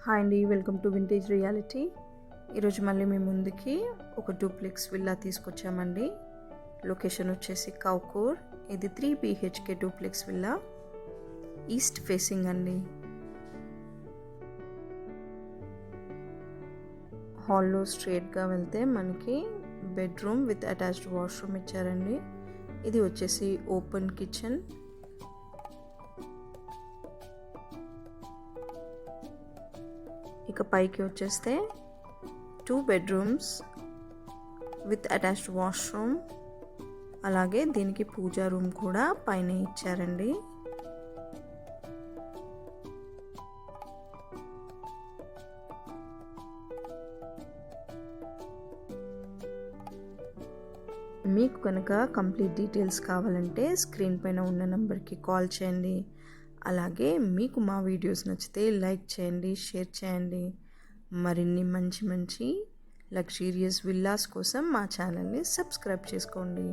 Hi అండి, welcome to vintage reality. ఈరోజు మళ్ళీ మీ ముందుకి ఒక డూప్లెక్స్ విల్లా తీసుకొచ్చామండి. లొకేషన్ వచ్చేసి కౌకూర్. ఇది 3 BHK duplex villa, east facing అండి. హాల్లో స్ట్రేట్గా వెళ్తే మనకి బెడ్రూమ్ విత్ అటాచ్డ్ వాష్రూమ్ ఇచ్చారండి. ఇది వచ్చేసి ఓపెన్ కిచెన్. ఇక పైకి వచ్చేస్తే 2 బెడ్రూమ్స్ విత్ అటాచ్డ్ వాష్రూమ్, అలాగే దీనికి పూజా రూమ్ కూడా పైన ఇచ్చారండి. మీకు కనుక కంప్లీట్ డీటెయిల్స్ కావాలంటే స్క్రీన్ పైన ఉన్న నెంబర్కి కాల్ చేయండి. అలాగే మీకు మా వీడియోస్ నచ్చితే లైక్ చేయండి, షేర్ చేయండి. మరిన్ని మంచి లగ్జూరియస్ విల్లాస్ కోసం మా ఛానల్ని సబ్స్క్రైబ్ చేసుకోండి.